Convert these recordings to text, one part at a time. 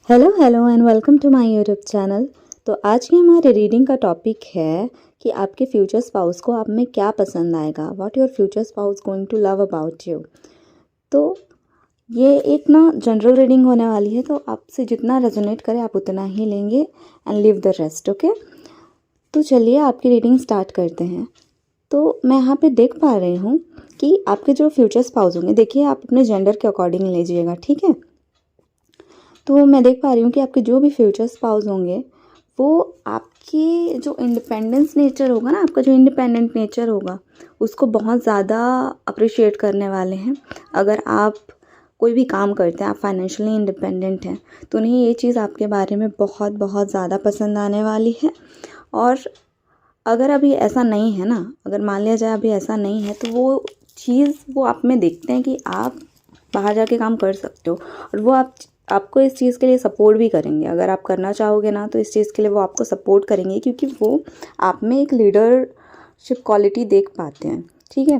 Hello hello and welcome to my YouTube channel. तो आज की हमारे रीडिंग का टॉपिक है कि आपके फ्यूचर स्पाउस को आप में क्या पसंद आएगा, what your future spouse going to love about you. तो ये एक ना जनरल रीडिंग होने वाली है, तो आपसे जितना रेजोनेट करे आप उतना ही लेंगे and leave the rest. Okay, तो चलिए आपकी रीडिंग स्टार्ट करते हैं। तो मैं यहाँ पे देख पा रही हूँ कि आपके जो फ्यूचर स्पाउस होंगे, देखिए आप अपने जेंडर के अकॉर्डिंग लीजिएगा, ठीक है। तो मैं देख पा रही हूँ कि आपके जो भी फ्यूचर स्पाउस होंगे वो आपके जो इंडिपेंडेंस नेचर होगा ना, आपका जो इंडिपेंडेंट नेचर होगा उसको बहुत ज़्यादा अप्रिशिएट करने वाले हैं। अगर आप कोई भी काम करते हैं, आप फाइनेंशियली इंडिपेंडेंट हैं, तो उन्हें ये चीज़ आपके बारे में बहुत बहुत ज़्यादा पसंद आने वाली है। और अगर अभी ऐसा नहीं है ना, अगर मान लिया जाए अभी ऐसा नहीं है, तो वो चीज़ वो आप में देखते हैं कि आप बाहर जाके काम कर सकते हो, और वो आपको इस चीज़ के लिए सपोर्ट भी करेंगे। अगर आप करना चाहोगे ना, तो इस चीज़ के लिए वो आपको सपोर्ट करेंगे, क्योंकि वो आप में एक लीडरशिप क्वालिटी देख पाते हैं, ठीक है।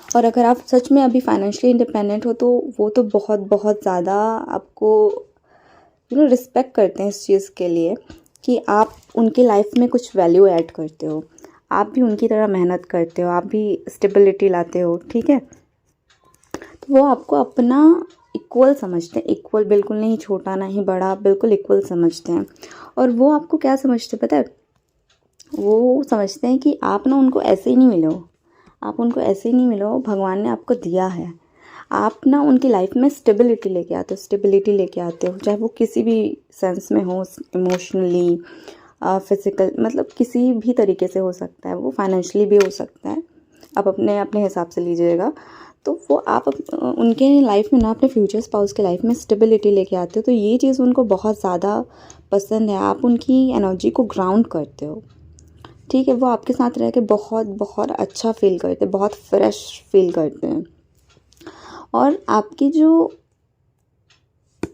और अगर आप सच में अभी फाइनेंशियली इंडिपेंडेंट हो, तो वो तो बहुत बहुत ज़्यादा आपको रिस्पेक्ट करते हैं इस चीज़ के लिए कि आप उनकी लाइफ में कुछ वैल्यू ऐड करते हो, आप भी उनकी तरह मेहनत करते हो, आप भी स्टेबिलिटी लाते हो, ठीक है। तो वो आपको अपना इक्वल समझते हैं, इक्वल बिल्कुल नहीं छोटा ना ही बड़ा, बिल्कुल इक्वल समझते हैं। और वो आपको क्या समझते हैं पता है, वो समझते हैं कि आप ना उनको ऐसे ही नहीं मिले हो, आप उनको ऐसे ही नहीं मिले हो, भगवान ने आपको दिया है। आप ना उनकी लाइफ में स्टेबिलिटी लेके आते हो, स्टेबिलिटी लेके आते हो, चाहे वो किसी भी सेंस में हो, इमोशनली, फिजिकल, मतलब किसी भी तरीके से हो सकता है, वो फाइनेंशियली भी हो सकता है, आप अपने अपने हिसाब से लीजिएगा। तो वो आप उनके लाइफ में ना, अपने फ्यूचर स्पाउस के लाइफ में स्टेबिलिटी लेके आते हो, तो ये चीज़ उनको बहुत ज़्यादा पसंद है। आप उनकी एनर्जी को ग्राउंड करते हो, ठीक है। वो आपके साथ रह के बहुत बहुत अच्छा फील करते हैं, बहुत फ्रेश फील करते हैं। और आपकी जो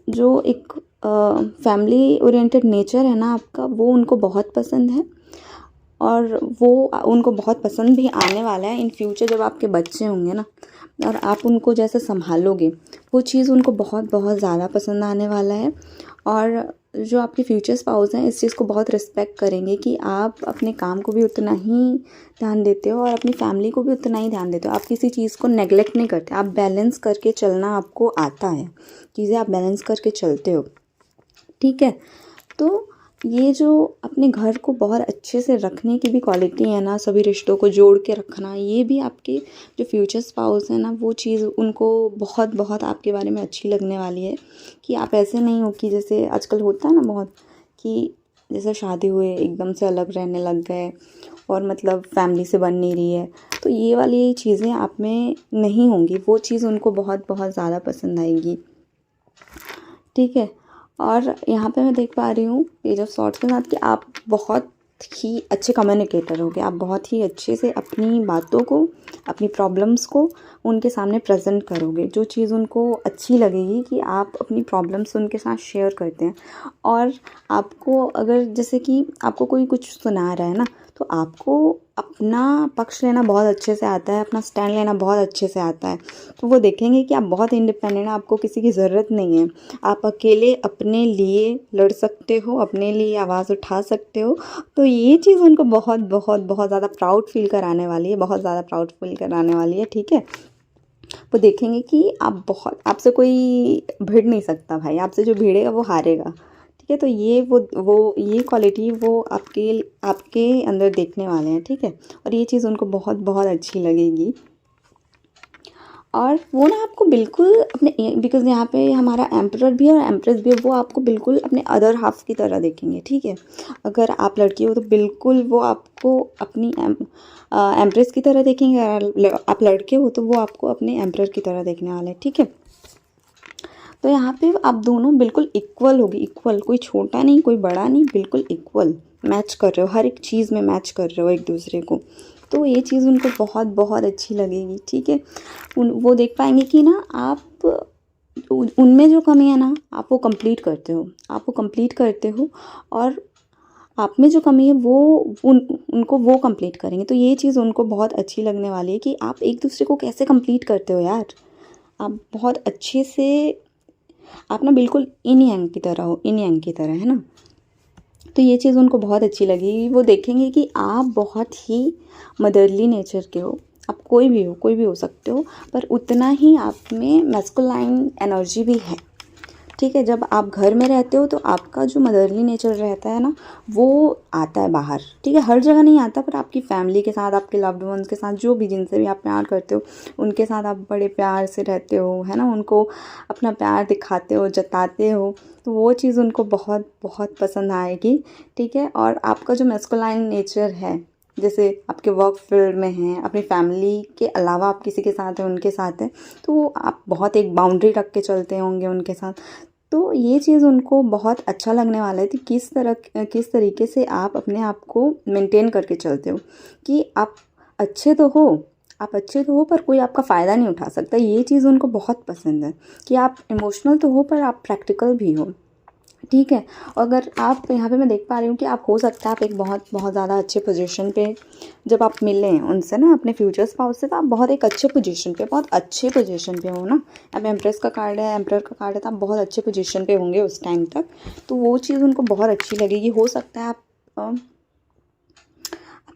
जो एक फैमिली ओरिएंटेड नेचर है ना आपका, वो उनको बहुत पसंद है। और वो उनको बहुत पसंद भी आने वाला है इन फ्यूचर, जब आपके बच्चे होंगे ना और आप उनको जैसे संभालोगे, वो चीज़ उनको बहुत बहुत ज़्यादा पसंद आने वाला है। और जो आपके फ्यूचर स्पाउस हैं, इस चीज़ को बहुत रिस्पेक्ट करेंगे कि आप अपने काम को भी उतना ही ध्यान देते हो और अपनी फैमिली को भी उतना ही ध्यान देते हो। आप किसी चीज़ को नेगलेक्ट नहीं करते, आप बैलेंस करके चलना आपको आता है, चीज़ें आप बैलेंस करके चलते हो, ठीक है। तो ये जो अपने घर को बहुत अच्छे से रखने की भी क्वालिटी है ना, सभी रिश्तों को जोड़ के रखना, ये भी आपके जो फ्यूचर स्पाउस है ना, वो चीज़ उनको बहुत बहुत आपके बारे में अच्छी लगने वाली है। कि आप ऐसे नहीं हो कि जैसे आजकल होता है ना बहुत, कि जैसे शादी हुए एकदम से अलग रहने लग गए और मतलब फैमिली से बन नहीं रही है, तो ये वाली चीज़ें आप में नहीं होंगी, वो चीज़ उनको बहुत बहुत ज़्यादा पसंद आएगी, ठीक है। और यहाँ पे मैं देख पा रही हूँ पेज ऑफ सॉर्ड्स के साथ कि आप बहुत ही अच्छे कम्युनिकेटर होगे, आप बहुत ही अच्छे से अपनी बातों को, अपनी प्रॉब्लम्स को उनके सामने प्रेजेंट करोगे। जो चीज़ उनको अच्छी लगेगी कि आप अपनी प्रॉब्लम्स उनके साथ शेयर करते हैं। और आपको अगर जैसे कि आपको कोई कुछ सुना रहा है ना, तो आपको अपना पक्ष लेना बहुत अच्छे से आता है, अपना स्टैंड लेना बहुत अच्छे से आता है। तो वो देखेंगे कि आप बहुत इंडिपेंडेंट हैं, आपको किसी की ज़रूरत नहीं है, आप अकेले अपने लिए लड़ सकते हो, अपने लिए आवाज़ उठा सकते हो। तो ये चीज़ उनको बहुत बहुत बहुत ज़्यादा प्राउड फील कराने वाली है, बहुत ज़्यादा प्राउड फील कराने वाली है, ठीक है। वो देखेंगे कि आप बहुत, आपसे कोई भिड़ नहीं सकता भाई, आपसे जो भिड़ेगा वो हारेगा, ठीक है। तो ये वो ये क्वालिटी वो आपके आपके अंदर देखने वाले हैं, ठीक है। और ये चीज़ उनको बहुत बहुत अच्छी लगेगी। और वो ना आपको बिल्कुल अपने, बिकॉज़ यहाँ पे हमारा एम्परर भी है और एम्प्रेस भी है, वो आपको बिल्कुल अपने अदर हाफ की तरह देखेंगे, ठीक है। अगर आप लड़की हो तो बिल्कुल वो आपको अपनी एम्प्रेस की तरह देखेंगे, अगर आप लड़के हो तो वो आपको अपने एम्परर की तरह देखने वाले हैं, ठीक है। तो यहाँ पे आप दोनों बिल्कुल इक्वल होगी, इक्वल, कोई छोटा नहीं कोई बड़ा नहीं, बिल्कुल इक्वल मैच कर रहे हो, हर एक चीज़ में मैच कर रहे हो एक दूसरे को। तो ये चीज़ उनको बहुत बहुत अच्छी लगेगी, ठीक है। वो देख पाएंगे कि ना आप उनमें जो कमी है ना, आप वो कंप्लीट करते हो, आप वो कंप्लीट करते हो। और आप में जो कमी है वो उनको वो कंप्लीट करेंगे। तो ये चीज़ उनको बहुत अच्छी लगने वाली है कि आप एक दूसरे को कैसे कंप्लीट करते हो यार, आप बहुत अच्छे से आप ना बिल्कुल yin yang की तरह हो, yin yang की तरह, है ना। तो ये चीज़ उनको बहुत अच्छी लगी। वो देखेंगे कि आप बहुत ही मदरली नेचर के हो। आप कोई भी हो सकते हो, पर उतना ही आप में मैस्कुलाइन एनर्जी भी है। ठीक है, जब आप घर में रहते हो तो आपका जो मदरली नेचर रहता है ना, वो आता है बाहर। ठीक है, हर जगह नहीं आता, पर आपकी फैमिली के साथ, आपके लव्ड वंस के साथ, जो भी जिनसे भी आप प्यार करते हो, उनके साथ आप बड़े प्यार से रहते हो, है ना। उनको अपना प्यार दिखाते हो, जताते हो, तो वो चीज़ उनको बहुत बहुत पसंद आएगी। ठीक है, और आपका जो मैस्कुलाइन नेचर है, जैसे आपके वर्क फील्ड में हैं, अपनी फैमिली के अलावा आप किसी के साथ हैं, उनके साथ हैं, तो आप बहुत एक बाउंड्री रख के चलते होंगे उनके साथ। तो ये चीज़ उनको बहुत अच्छा लगने वाला है कि किस तरीके से आप अपने आप को मेंटेन करके चलते हो, कि आप अच्छे तो हो, पर कोई आपका फ़ायदा नहीं उठा सकता। ये चीज़ उनको बहुत पसंद है कि आप इमोशनल तो हो, पर आप प्रैक्टिकल भी हो। ठीक है, अगर आप यहाँ पे मैं देख पा रही हूँ कि आप हो सकता है आप एक बहुत बहुत ज़्यादा अच्छे पोजीशन पे जब आप मिलें उनसे ना, अपने फ्यूचर स्पाउस से, तो आप बहुत एक अच्छे पोजीशन पे, बहुत अच्छे पोजीशन पे हो ना। अब एम्प्रेस का कार्ड है, एम्परर का कार्ड है, तो आप बहुत अच्छे पोजीशन पे होंगे उस टाइम तक। तो वो चीज़ उनको बहुत अच्छी लगेगी। हो सकता है आप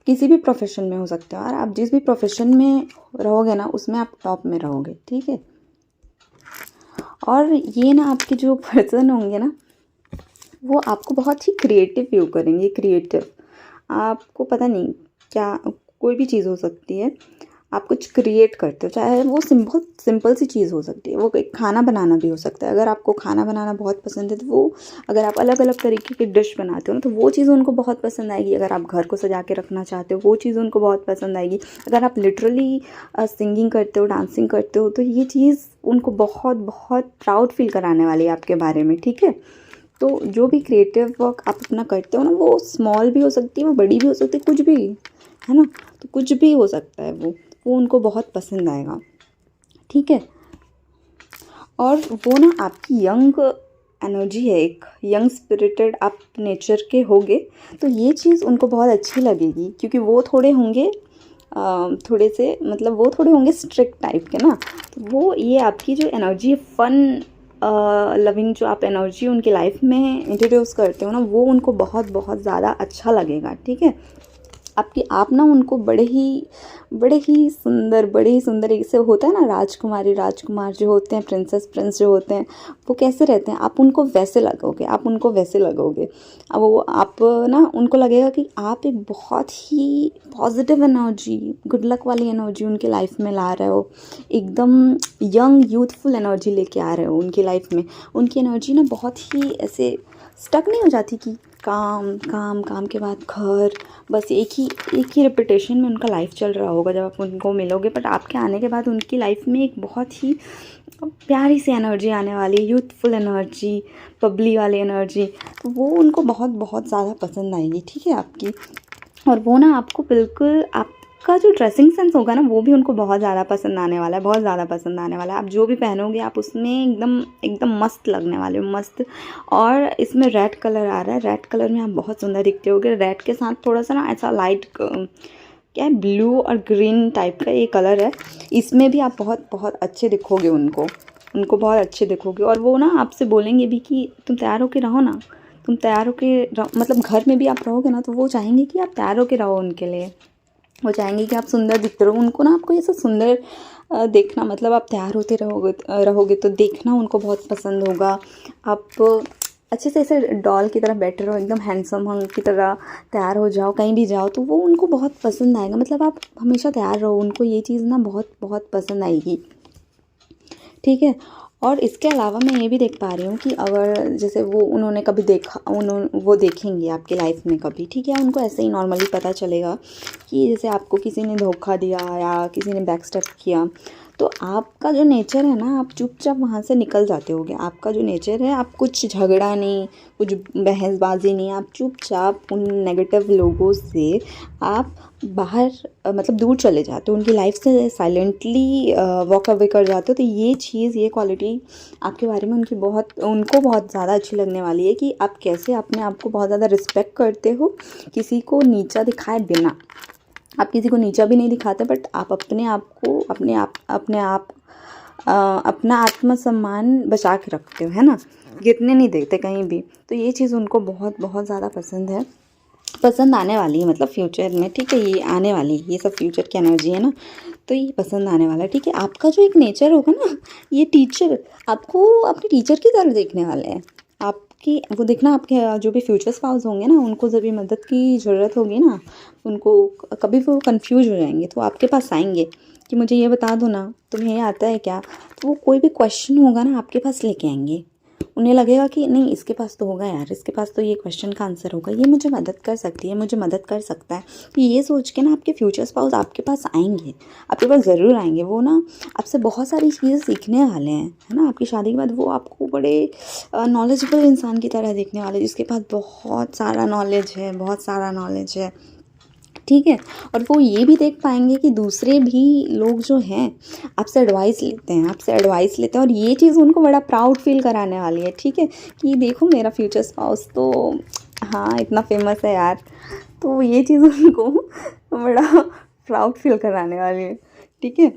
किसी भी प्रोफेशन में हो सकते हो, और आप जिस भी प्रोफेशन में रहोगे ना, उसमें आप टॉप में रहोगे। ठीक है, और ये ना आपके जो पर्सन होंगे ना, वो आपको बहुत ही क्रिएटिव व्यू करेंगे। क्रिएटिव, आपको पता नहीं क्या, कोई भी चीज़ हो सकती है, आप कुछ क्रिएट करते हो, चाहे वो बहुत सिंपल सी चीज़ हो सकती है, वो एक खाना बनाना भी हो सकता है। अगर आपको खाना बनाना बहुत पसंद है, तो वो अगर आप अलग अलग तरीके की डिश बनाते हो ना, तो वो चीज़ उनको बहुत पसंद आएगी। अगर आप घर को सजा के रखना चाहते हो, वो चीज़ उनको बहुत पसंद आएगी। अगर आप लिटरली सिंगिंग करते हो, डांसिंग करते हो, तो ये चीज़ उनको बहुत बहुत प्राउड फील कराने वाली है आपके बारे में। ठीक है, तो जो भी क्रिएटिव वर्क आप अपना करते हो ना, वो स्मॉल भी हो सकती है, वो बड़ी भी हो सकती है, कुछ भी, है ना। तो कुछ भी हो सकता है, वो उनको बहुत पसंद आएगा। ठीक है, और वो ना आपकी यंग एनर्जी है, एक यंग स्पिरिटेड आप नेचर के होगे, तो ये चीज़ उनको बहुत अच्छी लगेगी। क्योंकि वो थोड़े होंगे थोड़े से, मतलब वो थोड़े होंगे स्ट्रिक्ट टाइप के ना, तो वो ये आपकी जो एनर्जी है, फन लविंग जो आप एनर्जी उनकी लाइफ में इंट्रोड्यूस करते हो ना, वो उनको बहुत बहुत ज़्यादा अच्छा लगेगा। ठीक है, आप ना उनको बड़े ही सुंदर, जैसे होता है ना, राजकुमार जो होते हैं, प्रिंस जो होते हैं, वो कैसे रहते हैं, आप उनको वैसे लगोगे। अब वो आप ना, उनको लगेगा कि आप एक बहुत ही पॉजिटिव एनर्जी, गुड लक वाली एनर्जी उनकी लाइफ में ला रहे हो। एकदम यंग यूथफुल एनर्जी लेके आ रहे हो उनकी लाइफ में। उनकी एनर्जी ना बहुत ही ऐसे स्टक नहीं हो जाती कि काम के बाद घर, बस एक ही रिपीटेशन में उनका लाइफ चल रहा होगा जब आप उनको मिलोगे। बट आपके आने के बाद उनकी लाइफ में एक बहुत ही प्यारी सी एनर्जी आने वाली है, यूथफुल एनर्जी, बबली वाली एनर्जी, तो वो उनको बहुत बहुत ज़्यादा पसंद आएगी। ठीक है, आपकी। और वो ना आपको बिल्कुल, आपका जो ड्रेसिंग सेंस होगा ना, वो भी उनको बहुत ज़्यादा पसंद आने वाला है, बहुत ज़्यादा पसंद आने वाला है। आप जो भी पहनोगे, आप उसमें एकदम मस्त लगने वाले हो, मस्त। और इसमें रेड कलर आ रहा है, रेड कलर में आप बहुत सुंदर दिखते होगे। रेड के साथ थोड़ा सा ना ऐसा लाइट क्या है, ब्लू और ग्रीन टाइप का ये कलर है, इसमें भी आप बहुत बहुत अच्छे दिखोगे उनको बहुत अच्छे दिखोगे। और वो ना आपसे बोलेंगे भी कि तुम तैयार होके रहो ना, तुम तैयार होके रहो, मतलब घर में भी आप रहोगे ना, तो वो चाहेंगे कि आप तैयार होके रहो उनके लिए। वो चाहेंगे कि आप सुंदर दिखते रहो। उनको ना आपको ऐसा सुंदर देखना, मतलब आप तैयार होते रहोगे तो देखना उनको बहुत पसंद होगा। आप अच्छे से ऐसे डॉल की तरह बैठे रहो, एकदम हैंडसम हंग की तरह तैयार हो जाओ, कहीं भी जाओ तो वो उनको बहुत पसंद आएगा। मतलब आप हमेशा तैयार रहो, उनको ये चीज़ ना बहुत बहुत पसंद आएगी। ठीक है, और इसके अलावा मैं ये भी देख पा रही हूँ कि अगर जैसे उन्होंने कभी देखा, वो देखेंगे आपकी लाइफ में कभी, ठीक है, उनको ऐसे ही नॉर्मली पता चलेगा कि जैसे आपको किसी ने धोखा दिया या किसी ने बैकस्टेप किया, तो आपका जो नेचर है ना, आप चुपचाप वहाँ से निकल जाते होगे। आपका जो नेचर है, आप कुछ झगड़ा नहीं, कुछ बहसबाजी नहीं, आप चुपचाप उन नेगेटिव लोगों से आप बाहर मतलब दूर चले जाते हो, उनकी लाइफ से साइलेंटली वॉक अवे कर जाते हो। तो ये चीज़, ये क्वालिटी आपके बारे में उनको बहुत ज़्यादा अच्छी लगने वाली है कि आप कैसे अपने आप को बहुत ज़्यादा रिस्पेक्ट करते हो, किसी को नीचा दिखाए बिना। आप किसी को नीचा भी नहीं दिखाते, बट आप अपने आप अपना आत्मसम्मान बचा के रखते हो, है ना, गिरने नहीं देते कहीं भी। तो ये चीज़ उनको बहुत बहुत ज़्यादा पसंद है, पसंद आने वाली है, मतलब फ्यूचर में, ठीक है, ये आने वाली, ये सब फ्यूचर की एनर्जी है ना, तो ये पसंद आने वाला है, ठीक है। आपका जो एक नेचर होगा ना, ये टीचर आपको अपने टीचर की तरह देखने वाले हैं। आपकी वो देखना, आपके जो भी फ्यूचर स्पाउस होंगे ना, उनको जब भी मदद की ज़रूरत होगी ना, उनको कभी भी वो कंफ्यूज हो जाएंगे तो आपके पास आएंगे कि मुझे ये बता दो ना, तुम्हें ये आता है क्या। तो वो कोई भी क्वेश्चन होगा ना आपके पास लेके आएंगे। उन्हें लगेगा कि नहीं, इसके पास तो होगा यार, इसके पास तो ये क्वेश्चन का आंसर होगा, ये मुझे मदद कर सकती है, मुझे मदद कर सकता है। तो ये सोच के ना आपके फ्यूचर स्पाउस आपके पास आएंगे, आपके पास ज़रूर आएंगे। वो ना आपसे बहुत सारी चीज़ें सीखने वाले हैं, है ना। आपकी शादी के बाद वो आपको बड़े नॉलेजेबल इंसान की तरह देखने वाले, जिसके पास बहुत सारा नॉलेज है, बहुत सारा नॉलेज है, ठीक है। और वो ये भी देख पाएंगे कि दूसरे भी लोग जो हैं आपसे एडवाइस लेते हैं, आपसे एडवाइस लेते हैं, और ये चीज़ उनको बड़ा प्राउड फील कराने वाली है, ठीक है, कि देखो मेरा फ्यूचर स्पाउस तो हाँ इतना फेमस है यार। तो ये चीज़ उनको बड़ा प्राउड फील कराने वाली है, ठीक है।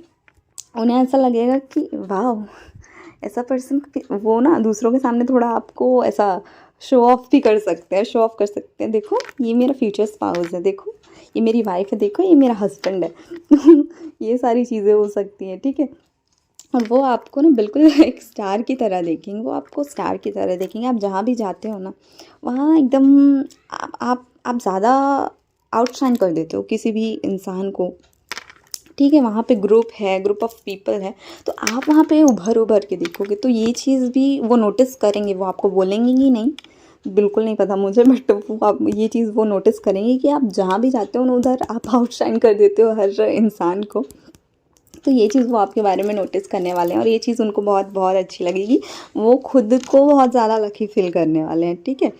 उन्हें ऐसा लगेगा कि वाह, ऐसा पर्सन, वो ना दूसरों के सामने थोड़ा आपको ऐसा शो ऑफ भी कर सकते हैं, शो ऑफ कर सकते हैं, देखो ये मेरा फ्यूचर स्पाउस है, देखो ये मेरी वाइफ है, देखो ये मेरा हस्बैंड है। ये सारी चीज़ें हो सकती हैं, ठीक है। और वो आपको ना बिल्कुल एक स्टार की तरह देखेंगे, वो आपको स्टार की तरह देखेंगे। आप जहाँ भी जाते हो ना, वहाँ एकदम आप ज़्यादा आउटशाइन कर देते हो किसी भी इंसान को, ठीक है। वहाँ पे ग्रुप है, ग्रुप ऑफ पीपल है, तो आप वहाँ पे उभर के देखोगे, तो ये चीज़ भी वो नोटिस करेंगे। वो आपको बोलेंगे ही नहीं, बिल्कुल नहीं पता मुझे, बट वो आप ये चीज़ वो नोटिस करेंगे कि आप जहाँ भी जाते हो ना, उधर आप आउटशाइन कर देते हो हर इंसान को। तो ये चीज़ वो आपके बारे में नोटिस करने वाले हैं, और ये चीज़ उनको बहुत बहुत अच्छी लगेगी। वो खुद को बहुत ज़्यादा लकी फील करने वाले हैं, ठीक है।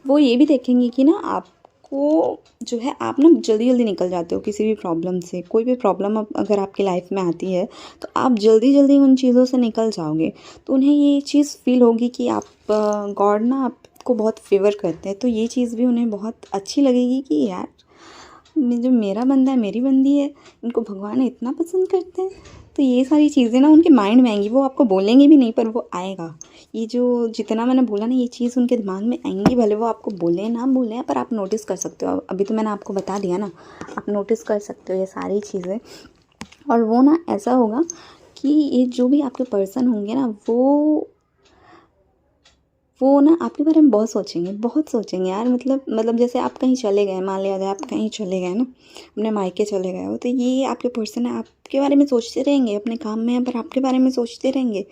वो ये भी देखेंगे कि ना आपको जो है, आप ना जल्दी जल्दी निकल जाते हो किसी भी प्रॉब्लम से। कोई भी प्रॉब्लम अगर आपकी लाइफ में आती है तो आप जल्दी जल्दी उन चीज़ों से निकल जाओगे। तो उन्हें ये चीज़ फील होगी कि आप गॉड ना आपको बहुत फेवर करते हैं। तो ये चीज़ भी उन्हें बहुत अच्छी लगेगी कि यार जो मेरा बंदा है, मेरी बंदी है, इनको भगवान इतना पसंद करते हैं। तो ये सारी चीज़ें ना उनके माइंड में आएंगी, वो आपको बोलेंगे भी नहीं पर वो आएगा। ये जो जितना मैंने बोला ना, ये चीज़ उनके दिमाग में आएंगी, भले वो आपको बोले ना बोले, पर आप नोटिस कर सकते हो। अभी तो मैंने आपको बता दिया ना, आप नोटिस कर सकते हो ये सारी चीज़ें। और वो ना ऐसा होगा कि ये जो भी आपके पर्सन होंगे ना, वो ना आपके बारे में बहुत सोचेंगे यार। मतलब जैसे आप कहीं चले गए, मान लिया जाए आप कहीं चले गए ना, अपने मायके चले गए हो, तो ये आपके पर्सन है, आपके बारे में सोचते रहेंगे। अपने काम में है पर आपके बारे में सोचते रहेंगे।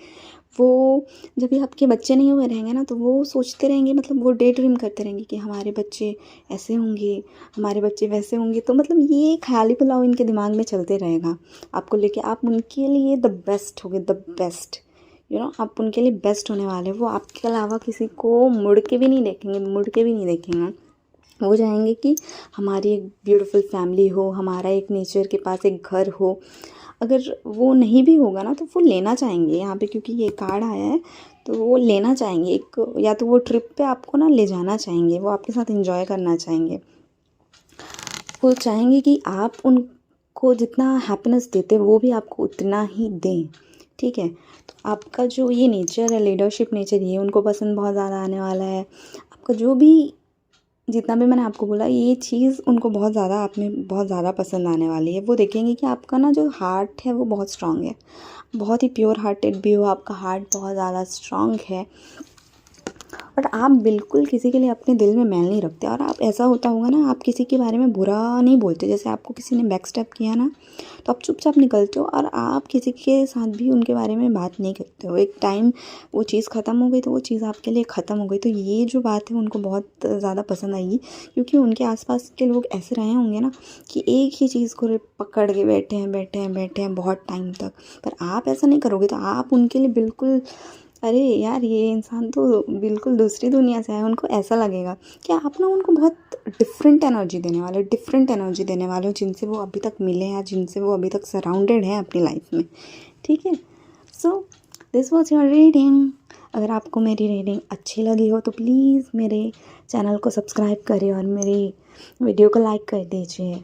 वो जब भी आपके बच्चे नहीं हुए रहेंगे ना, तो वो सोचते रहेंगे, मतलब वो डे ड्रीम करते रहेंगे कि हमारे बच्चे ऐसे होंगे, हमारे बच्चे वैसे होंगे। तो मतलब ये ख्याली पुलाव इनके दिमाग में चलते रहेगा आपको लेके। आप उनके लिए द बेस्ट होगे, द बेस्ट, आप उनके लिए बेस्ट होने वाले। वो आपके अलावा किसी को मुड़ के भी नहीं देखेंगे, वो चाहेंगे कि हमारी एक ब्यूटीफुल फैमिली हो, हमारा एक नेचर के पास एक घर हो। अगर वो नहीं भी होगा ना, तो वो लेना चाहेंगे यहाँ पे, क्योंकि ये कार्ड आया है, तो वो लेना चाहेंगे एक, या तो वो ट्रिप पे आपको ना ले जाना चाहेंगे, वो आपके साथ एंजॉय करना चाहेंगे। वो चाहेंगे कि आप उनको जितना हैप्पीनेस देते वो भी आपको उतना ही दें, ठीक है। तो आपका जो ये नेचर है, लीडरशिप नेचर, ये उनको पसंद बहुत ज़्यादा आने वाला है। आपका जो भी जितना भी मैंने आपको बोला, ये चीज़ उनको बहुत ज़्यादा आप में बहुत ज़्यादा पसंद आने वाली है। वो देखेंगे कि आपका ना जो हार्ट है वो बहुत स्ट्रांग है, बहुत ही प्योर हार्टेड भी हो, आपका हार्ट बहुत ज़्यादा स्ट्रांग है। और आप बिल्कुल किसी के लिए अपने दिल में मैल नहीं रखते। और आप, ऐसा होता होगा ना, आप किसी के बारे में बुरा नहीं बोलते। जैसे आपको किसी ने बैक स्टेप किया ना, तो आप चुपचाप निकलते हो, और आप किसी के साथ भी उनके बारे में बात नहीं करते हो। एक टाइम वो चीज़ ख़त्म हो गई तो वो चीज़ आपके लिए ख़त्म हो गई। तो ये जो बात है उनको बहुत ज़्यादा पसंद आएगी, क्योंकि उनके आसपास के लोग ऐसे रहे होंगे ना कि एक ही चीज़ को पकड़ के बैठे हैं बहुत टाइम तक। पर आप ऐसा नहीं करोगे, तो आप उनके लिए बिल्कुल, अरे यार ये इंसान तो बिल्कुल दूसरी दुनिया से है। उनको ऐसा लगेगा कि आप ना उनको बहुत डिफरेंट एनर्जी देने वाले हो, जिनसे वो अभी तक मिले हैं, जिनसे वो अभी तक सराउंडेड हैं अपनी लाइफ में, ठीक है। So this was your reading. अगर आपको मेरी रीडिंग अच्छी लगी हो तो प्लीज़ मेरे चैनल को सब्सक्राइब करें और मेरी वीडियो को लाइक कर दीजिए।